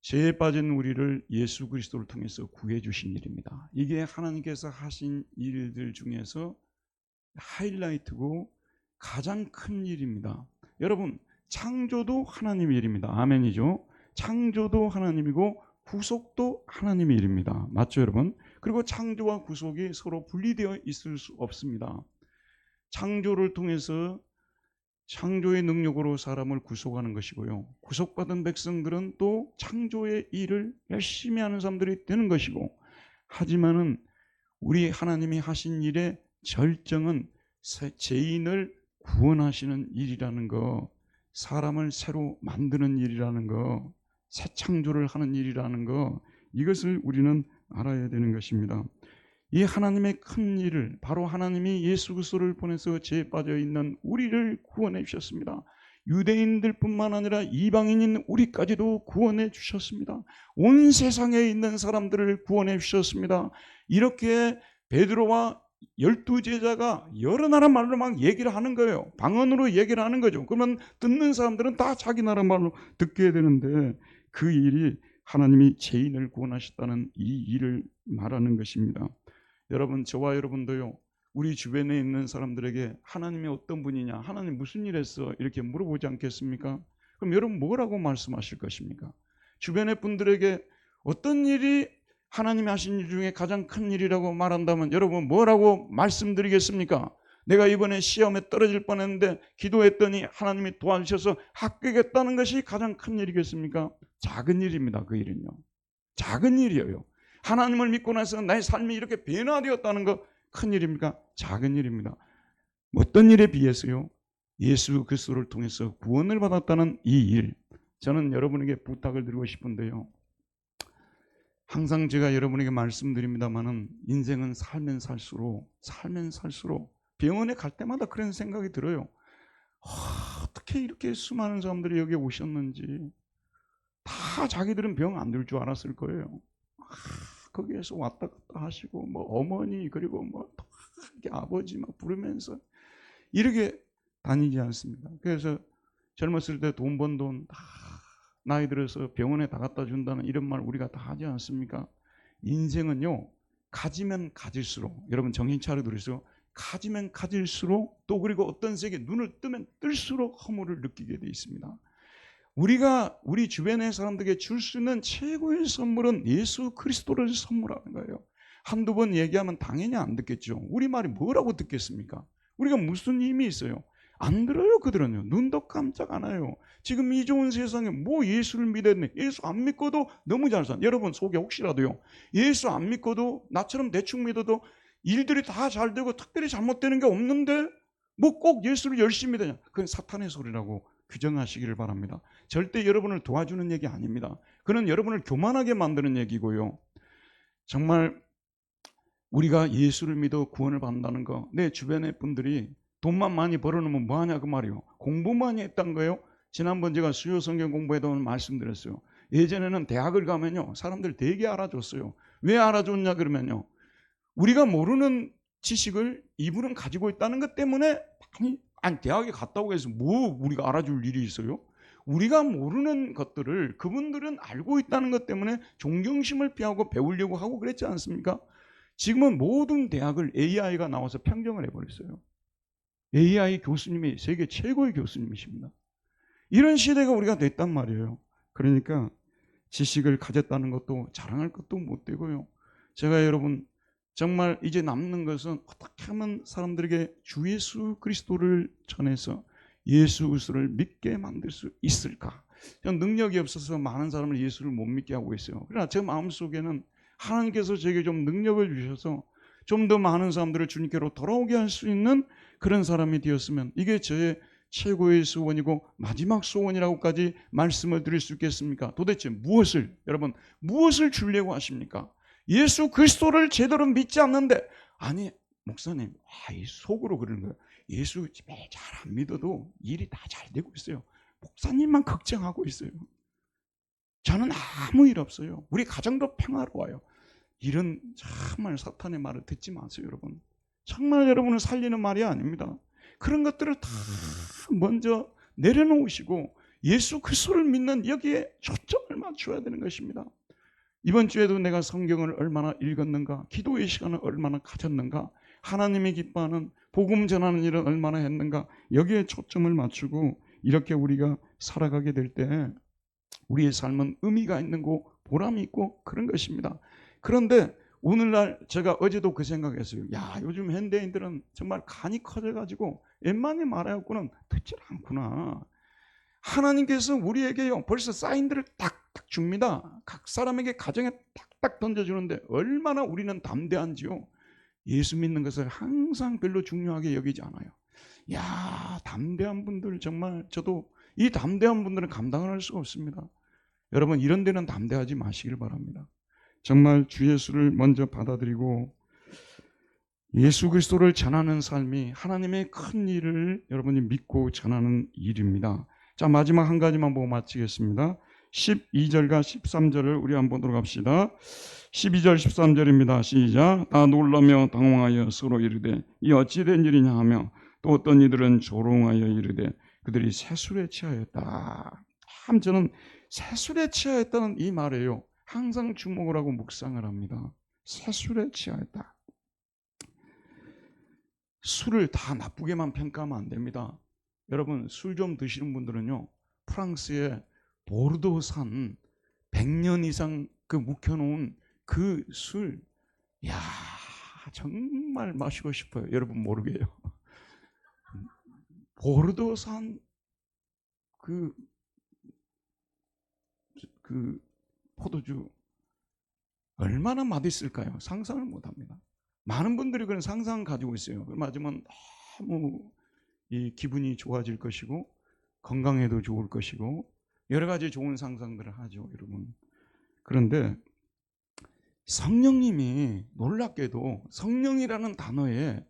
죄에 빠진 우리를 예수 그리스도를 통해서 구해 주신 일입니다. 이게 하나님께서 하신 일들 중에서 하이라이트고 가장 큰 일입니다. 여러분, 창조도 하나님의 일입니다. 아멘이죠. 창조도 하나님이고 구속도 하나님의 일입니다. 맞죠, 여러분? 그리고 창조와 구속이 서로 분리되어 있을 수 없습니다. 창조를 통해서 창조의 능력으로 사람을 구속하는 것이고요. 구속받은 백성들은 또 창조의 일을 열심히 하는 사람들이 되는 것이고, 하지만은 우리 하나님이 하신 일의 절정은 죄인을 구원하시는 일이라는 거, 사람을 새로 만드는 일이라는 거, 새 창조를 하는 일이라는 거, 이것을 우리는 알아야 되는 것입니다. 이 하나님의 큰 일을 바로 하나님이 예수 그리스도를 보내서 죄에 빠져 있는 우리를 구원해 주셨습니다. 유대인들뿐만 아니라 이방인인 우리까지도 구원해 주셨습니다. 온 세상에 있는 사람들을 구원해 주셨습니다. 이렇게 베드로와 12제자가 여러 나라 말로 막 얘기를 하는 거예요. 방언으로 얘기를 하는 거죠. 그러면 듣는 사람들은 다 자기 나라 말로 듣게 되는데, 그 일이 하나님이 죄인을 구원하셨다는 이 일을 말하는 것입니다. 여러분, 저와 여러분도요, 우리 주변에 있는 사람들에게 하나님이 어떤 분이냐, 하나님 무슨 일 했어, 이렇게 물어보지 않겠습니까? 그럼 여러분 뭐라고 말씀하실 것입니까? 주변의 분들에게 어떤 일이 하나님이 하신 일 중에 가장 큰 일이라고 말한다면 여러분 뭐라고 말씀드리겠습니까? 내가 이번에 시험에 떨어질 뻔했는데 기도했더니 하나님이 도와주셔서 합격했다는 것이 가장 큰 일이겠습니까? 작은 일입니다. 그 일은요, 작은 일이에요. 하나님을 믿고 나서 나의 삶이 이렇게 변화되었다는 거 큰 일입니까? 작은 일입니다. 어떤 일에 비해서요? 예수 그리스도를 통해서 구원을 받았다는 이 일, 저는 여러분에게 부탁을 드리고 싶은데요, 항상 제가 여러분에게 말씀드립니다마는 인생은 살면 살수록 병원에 갈 때마다 그런 생각이 들어요. 어떻게 이렇게 수많은 사람들이 여기 오셨는지. 다 자기들은 병 안 들 줄 알았을 거예요. 거기에서 왔다 갔다 하시고 뭐 어머니 그리고 뭐 아버지 막 부르면서 이렇게 다니지 않습니다. 그래서 젊었을 때 돈 번 돈 다 나이 들어서 병원에 다 갖다 준다는 이런 말 우리가 다 하지 않습니까? 인생은요, 가지면 가질수록, 여러분 정신 차려 들으세요. 가지면 가질수록, 또 그리고 어떤 세계 눈을 뜨면 뜰수록 허물을 느끼게 돼 있습니다. 우리가 우리 주변의 사람들에게 줄 수 있는 최고의 선물은 예수 그리스도를 선물하는 거예요. 한두 번 얘기하면 당연히 안 듣겠죠. 우리 말이 뭐라고 듣겠습니까? 우리가 무슨 힘이 있어요? 안 들어요. 그들은요, 눈도 깜짝 안 해요. 지금 이 좋은 세상에 뭐 예수를 믿었네, 예수 안 믿고도 너무 잘 산. 여러분 속에 혹시라도요, 예수 안 믿고도 나처럼 대충 믿어도 일들이 다 잘 되고 특별히 잘못되는 게 없는데 뭐 꼭 예수를 열심히 믿느냐, 그건 사탄의 소리라고 규정하시기를 바랍니다. 절대 여러분을 도와주는 얘기 아닙니다. 그는 여러분을 교만하게 만드는 얘기고요. 정말 우리가 예수를 믿어 구원을 받는다는 거, 내 주변의 분들이 돈만 많이 벌어놓으면 뭐하냐 그 말이요. 공부 많이 했단 거예요. 지난번 제가 수요 성경 공부에도 말씀드렸어요. 예전에는 대학을 가면요, 사람들 되게 알아줬어요. 왜 알아줬냐 그러면요, 우리가 모르는 지식을 이분은 가지고 있다는 것 때문에 아니 대학에 갔다고 해서 뭐 우리가 알아줄 일이 있어요? 우리가 모르는 것들을 그분들은 알고 있다는 것 때문에 존경심을 피하고 배우려고 하고 그랬지 않습니까? 지금은 모든 대학을 AI가 나와서 평정을 해버렸어요. AI 교수님이 세계 최고의 교수님이십니다. 이런 시대가 우리가 됐단 말이에요. 그러니까 지식을 가졌다는 것도 자랑할 것도 못 되고요. 제가 여러분 정말 이제 남는 것은 어떻게 하면 사람들에게 주 예수 그리스도를 전해서 예수 그리스도를 믿게 만들 수 있을까? 저는 능력이 없어서 많은 사람을 예수를 못 믿게 하고 있어요. 그러나 제 마음속에는 하나님께서 제게 좀 능력을 주셔서 좀 더 많은 사람들을 주님께로 돌아오게 할 수 있는 그런 사람이 되었으면, 이게 저의 최고의 소원이고 마지막 소원이라고까지 말씀을 드릴 수 있겠습니까? 도대체 무엇을, 여러분 무엇을 주려고 하십니까? 예수 그리스도를 제대로 믿지 않는데, 아니 목사님, 이 속으로 그러는 거예요. 예수 잘 안 믿어도 일이 다 잘 되고 있어요. 목사님만 걱정하고 있어요. 저는 아무 일 없어요. 우리 가정도 평화로워요. 이런 정말 사탄의 말을 듣지 마세요, 여러분. 정말 여러분을 살리는 말이 아닙니다. 그런 것들을 다 먼저 내려놓으시고 예수 그리스도를 믿는 여기에 초점을 맞춰야 되는 것입니다. 이번 주에도 내가 성경을 얼마나 읽었는가, 기도의 시간을 얼마나 가졌는가, 하나님이 기뻐하는 복음 전하는 일을 얼마나 했는가, 여기에 초점을 맞추고 이렇게 우리가 살아가게 될 때 우리의 삶은 의미가 있는 거, 보람이 있고 그런 것입니다. 그런데 오늘날 제가 어제도 그 생각했어요. 요즘 현대인들은 정말 간이 커져가지고 웬만히 말하였고는 듣질 않구나. 하나님께서 우리에게요 벌써 사인들을 딱딱 줍니다. 각 사람에게 가정에 딱딱 던져주는데 얼마나 우리는 담대한지요. 예수 믿는 것을 항상 별로 중요하게 여기지 않아요. 담대한 분들, 정말 저도 이 담대한 분들은 감당을 할 수가 없습니다. 여러분 이런 데는 담대하지 마시길 바랍니다. 정말 주 예수를 먼저 받아들이고 예수 그리스도를 전하는 삶이 하나님의 큰 일을 여러분이 믿고 전하는 일입니다. 자, 마지막 한 가지만 보고 마치겠습니다. 12절과 13절을 우리 한번 보도록 합시다. 12절 13절입니다. 시작. 다 놀라며 당황하여 서로 이르되 이 어찌 된 일이냐 하며 또 어떤 이들은 조롱하여 이르되 그들이 새술에 취하였다. 참 저는 새술에 취하였다는 이 말에요, 항상 주목을 하고 묵상을 합니다. 새술에 취하였다. 술을 다 나쁘게만 평가하면 안 됩니다. 여러분, 술 좀 드시는 분들은요, 프랑스의 보르도산 100년 이상 그 묵혀놓은 그 술, 야, 정말 마시고 싶어요. 여러분 모르게요. 보르도산 그 포도주 얼마나 맛있을까요? 상상을 못합니다. 많은 분들이 그런 상상을 가지고 있어요. 그걸 맞으면 너무 이 기분이 좋아질 것이고 건강에도 좋을 것이고 여러 가지 좋은 상상들을 하죠, 여러분. 그런데 성령님이 놀랍게도 성령이라는 단어에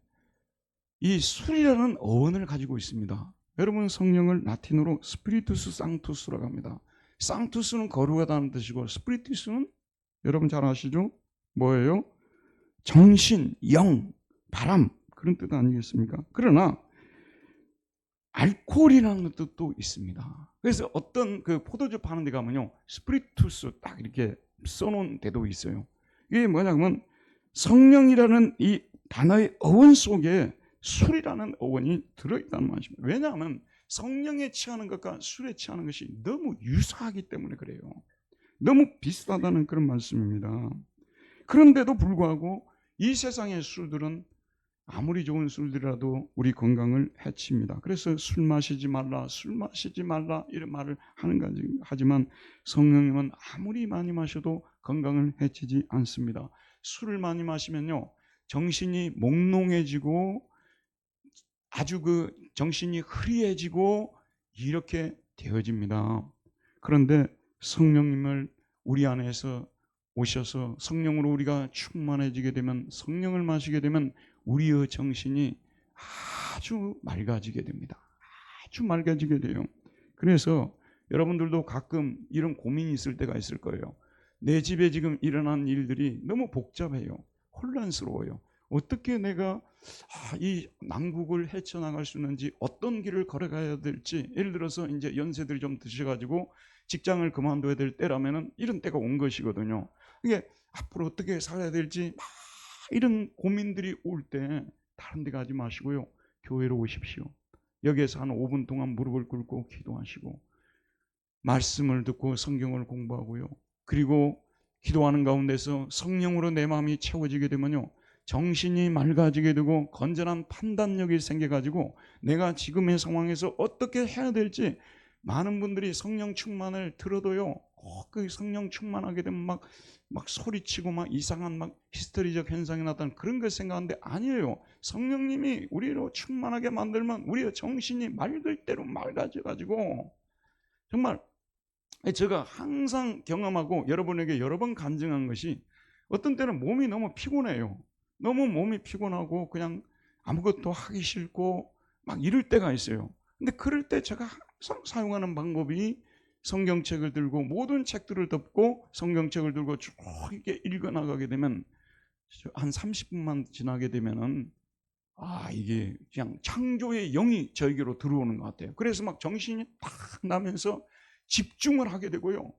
이 술이라는 어원을 가지고 있습니다. 여러분, 성령을 라틴어로 스피리투스 상투스라고 합니다. 상투스는 거룩하다는 뜻이고 스피리투스는 여러분 잘 아시죠? 뭐예요? 정신, 영, 바람, 그런 뜻 아니겠습니까? 그러나 알코올이라는 뜻도 있습니다. 그래서 어떤 그 포도주 파는 데 가면요, 스피리투스 딱 이렇게 써놓은 데도 있어요. 이게 뭐냐면 성령이라는 이 단어의 어원 속에 술이라는 어원이 들어있다는 말입니다. 왜냐하면 성령에 취하는 것과 술에 취하는 것이 너무 유사하기 때문에 그래요. 너무 비슷하다는 그런 말씀입니다. 그런데도 불구하고 이 세상의 술들은 아무리 좋은 술들이라도 우리 건강을 해칩니다. 그래서 술 마시지 말라, 술 마시지 말라 이런 말을 하는 거지. 하지만 성령님은 아무리 많이 마셔도 건강을 해치지 않습니다. 술을 많이 마시면요, 정신이 몽롱해지고 아주 그 정신이 흐리해지고 이렇게 되어집니다. 그런데 성령님을 우리 안에서 오셔서 성령으로 우리가 충만해지게 되면, 성령을 마시게 되면 우리의 정신이 아주 맑아지게 됩니다. 아주 맑아지게 돼요. 그래서 여러분들도 가끔 이런 고민이 있을 때가 있을 거예요. 내 집에 지금 일어난 일들이 너무 복잡해요. 혼란스러워요. 어떻게 내가 이 난국을 헤쳐나갈 수 있는지, 어떤 길을 걸어가야 될지. 예를 들어서 이제 연세들이 좀 드셔가지고 직장을 그만둬야 될 때라면은 이런 때가 온 것이거든요. 이게 앞으로 어떻게 살아야 될지 막 이런 고민들이 올 때 다른 데 가지 마시고요, 교회로 오십시오. 여기에서 한 5분 동안 무릎을 꿇고 기도하시고 말씀을 듣고 성경을 공부하고요, 그리고 기도하는 가운데서 성령으로 내 마음이 채워지게 되면요, 정신이 맑아지게 되고 건전한 판단력이 생겨가지고 내가 지금의 상황에서 어떻게 해야 될지. 많은 분들이 성령 충만을 들어도요, 그 성령 충만하게 되면 막 소리치고 막 이상한 막 히스테리적 현상이 나타나는 그런 걸 생각하는데 아니에요. 성령님이 우리로 충만하게 만들면 우리의 정신이 맑을 대로 맑아져가지고, 정말 제가 항상 경험하고 여러분에게 여러 번 간증한 것이, 어떤 때는 몸이 너무 피곤해요. 너무 몸이 피곤하고 그냥 아무것도 하기 싫고 막 이럴 때가 있어요. 근데 그럴 때 제가 항상 사용하는 방법이 성경책을 들고 모든 책들을 덮고 성경책을 들고 쭉 이렇게 읽어나가게 되면 한 30분만 지나게 되면은 이게 그냥 창조의 영이 저에게로 들어오는 것 같아요. 그래서 막 정신이 딱 나면서 집중을 하게 되고요,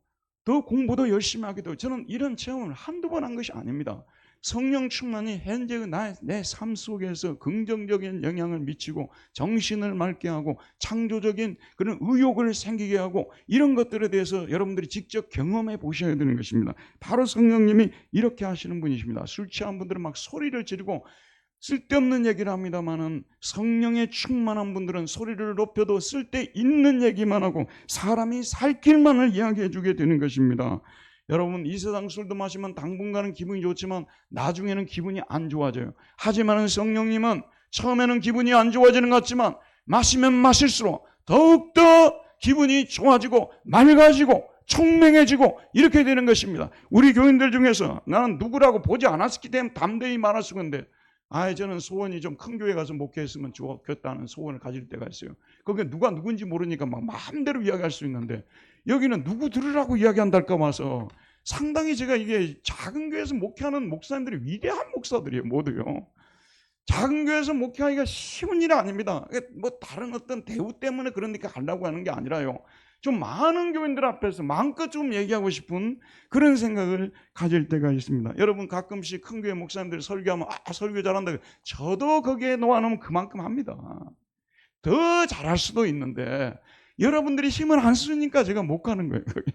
더 공부도 열심히 하게 되고. 저는 이런 체험을 한두 번 한 것이 아닙니다. 성령 충만이 현재 내 삶 속에서 긍정적인 영향을 미치고 정신을 맑게 하고 창조적인 그런 의욕을 생기게 하고, 이런 것들에 대해서 여러분들이 직접 경험해 보셔야 되는 것입니다. 바로 성령님이 이렇게 하시는 분이십니다. 술 취한 분들은 막 소리를 지르고 쓸데없는 얘기를 합니다만은, 성령에 충만한 분들은 소리를 높여도 쓸데있는 얘기만 하고 사람이 살 길만을 이야기해 주게 되는 것입니다. 여러분, 이 세상 술도 마시면 당분간은 기분이 좋지만 나중에는 기분이 안 좋아져요. 하지만 성령님은 처음에는 기분이 안 좋아지는 것 같지만 마시면 마실수록 더욱더 기분이 좋아지고 맑아지고 총명해지고 이렇게 되는 것입니다. 우리 교인들 중에서 나는 누구라고 보지 않았기 때문에 담대히 말할 수 있는데, 저는 소원이 좀 큰 교회 가서 목회했으면 좋겠다는 소원을 가질 때가 있어요. 거기 누가 누군지 모르니까 막 마음대로 이야기할 수 있는데, 여기는 누구 들으라고 이야기한달까 봐서 상당히 제가 이게 작은 교회에서 목회하는 목사님들이 위대한 목사들이에요, 모두요. 작은 교회에서 목회하기가 쉬운 일이 아닙니다. 뭐 다른 어떤 대우 때문에 그러니까 하려고 하는 게 아니라요, 좀 많은 교인들 앞에서 마음껏 좀 얘기하고 싶은 그런 생각을 가질 때가 있습니다. 여러분, 가끔씩 큰 교회 목사님들이 설교하면 설교 잘한다, 저도 거기에 놓아놓으면 그만큼 합니다. 더 잘할 수도 있는데 여러분들이 힘을 안 쓰니까 제가 못 가는 거예요, 거기.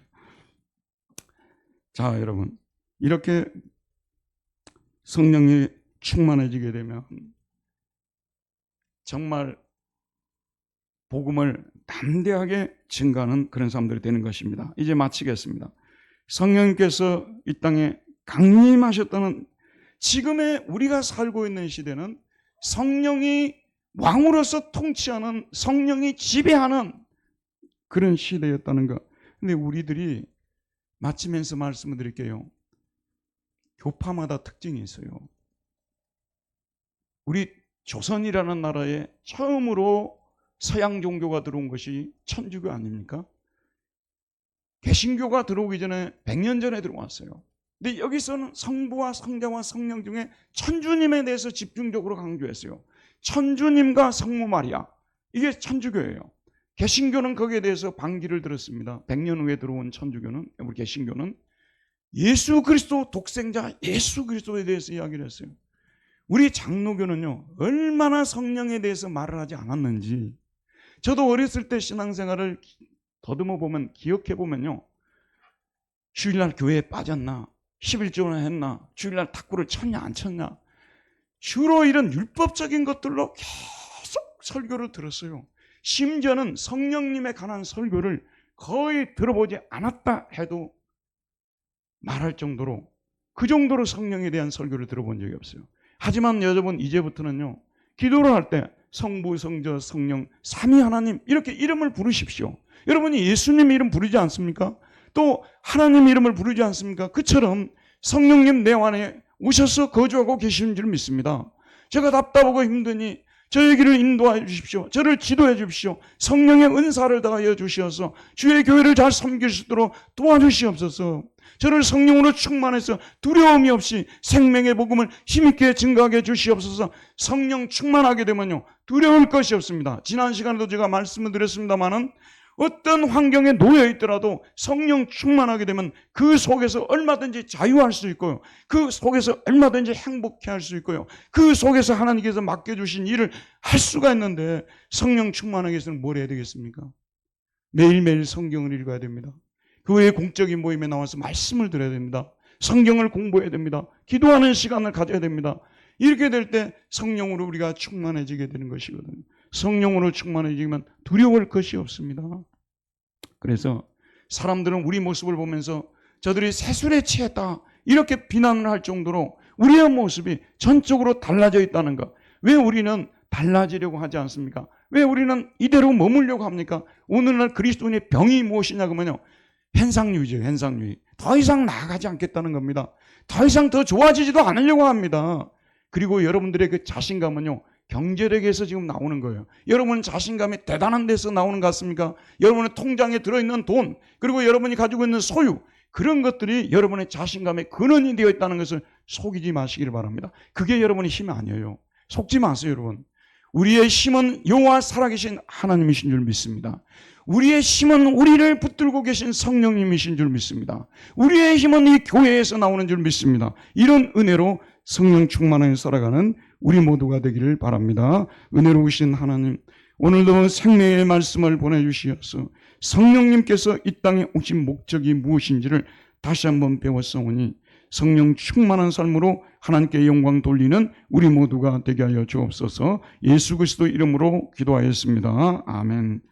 자, 여러분, 이렇게 성령이 충만해지게 되면 정말 복음을 담대하게 증가하는 그런 사람들이 되는 것입니다. 이제 마치겠습니다. 성령님께서 이 땅에 강림하셨다는, 지금의 우리가 살고 있는 시대는 성령이 왕으로서 통치하는, 성령이 지배하는 그런 시대였다는 것. 근데 우리들이 마치면서 말씀을 드릴게요. 교파마다 특징이 있어요. 우리 조선이라는 나라에 처음으로 서양 종교가 들어온 것이 천주교 아닙니까? 개신교가 들어오기 전에 100년 전에 들어왔어요. 근데 여기서는 성부와 성자와 성령 중에 천주님에 대해서 집중적으로 강조했어요. 천주님과 성모 마리아, 이게 천주교예요. 개신교는 거기에 대해서 반기를 들었습니다. 100년 후에 들어온 천주교는, 우리 개신교는 예수 그리스도 독생자 예수 그리스도에 대해서 이야기를 했어요. 우리 장로교는요, 얼마나 성령에 대해서 말을 하지 않았는지. 저도 어렸을 때 신앙생활을 더듬어 보면, 기억해 보면요, 주일날 교회에 빠졌나, 11조나 했나, 주일날 탁구를 쳤냐 안 쳤냐, 주로 이런 율법적인 것들로 계속 설교를 들었어요. 심지어는 성령님에 관한 설교를 거의 들어보지 않았다 해도 말할 정도로, 그 정도로 성령에 대한 설교를 들어본 적이 없어요. 하지만 여러분, 이제부터는요, 기도를 할 때 성부, 성자, 성령, 삼위 하나님 이렇게 이름을 부르십시오. 여러분이 예수님 이름 부르지 않습니까? 또 하나님 이름을 부르지 않습니까? 그처럼 성령님 내 안에 오셔서 거주하고 계시는 줄 믿습니다. 제가 답답하고 힘드니 저의 길을 인도하여 주십시오. 저를 지도해 주십시오. 성령의 은사를 다하여 주시어서 주의 교회를 잘 섬길 수 있도록 도와주시옵소서. 저를 성령으로 충만해서 두려움이 없이 생명의 복음을 힘있게 증거하게 주시옵소서. 성령 충만하게 되면요, 두려울 것이 없습니다. 지난 시간에도 제가 말씀을 드렸습니다마는, 어떤 환경에 놓여 있더라도 성령 충만하게 되면 그 속에서 얼마든지 자유할 수 있고요, 그 속에서 얼마든지 행복해 할 수 있고요, 그 속에서 하나님께서 맡겨주신 일을 할 수가 있는데, 성령 충만하기 위해서는 뭘 해야 되겠습니까? 매일매일 성경을 읽어야 됩니다. 교회 공적인 모임에 나와서 말씀을 들어야 됩니다. 성경을 공부해야 됩니다. 기도하는 시간을 가져야 됩니다. 이렇게 될 때 성령으로 우리가 충만해지게 되는 것이거든요. 성령으로 충만해지면 두려울 것이 없습니다. 그래서 사람들은 우리 모습을 보면서 저들이 세술에 취했다 이렇게 비난을 할 정도로 우리의 모습이 전적으로 달라져 있다는 것. 왜 우리는 달라지려고 하지 않습니까? 왜 우리는 이대로 머물려고 합니까? 오늘날 그리스도인의 병이 무엇이냐 그러면요, 현상유의죠. 현상유의. 더 이상 나아가지 않겠다는 겁니다. 더 이상 더 좋아지지도 않으려고 합니다. 그리고 여러분들의 그 자신감은요, 경제력에서 지금 나오는 거예요. 여러분 자신감이 대단한 데서 나오는 것 같습니까? 여러분의 통장에 들어있는 돈, 그리고 여러분이 가지고 있는 소유, 그런 것들이 여러분의 자신감의 근원이 되어 있다는 것을 속이지 마시길 바랍니다. 그게 여러분의 힘이 아니에요. 속지 마세요, 여러분. 우리의 힘은 여호와 살아계신 하나님이신 줄 믿습니다. 우리의 힘은 우리를 붙들고 계신 성령님이신 줄 믿습니다. 우리의 힘은 이 교회에서 나오는 줄 믿습니다. 이런 은혜로 성령 충만하게 살아가는 우리 모두가 되기를 바랍니다. 은혜로우신 하나님, 오늘도 생명의 말씀을 보내주시어서 성령님께서 이 땅에 오신 목적이 무엇인지를 다시 한번 배웠사오니, 성령 충만한 삶으로 하나님께 영광 돌리는 우리 모두가 되게 하여 주옵소서. 예수 그리스도 이름으로 기도하였습니다. 아멘.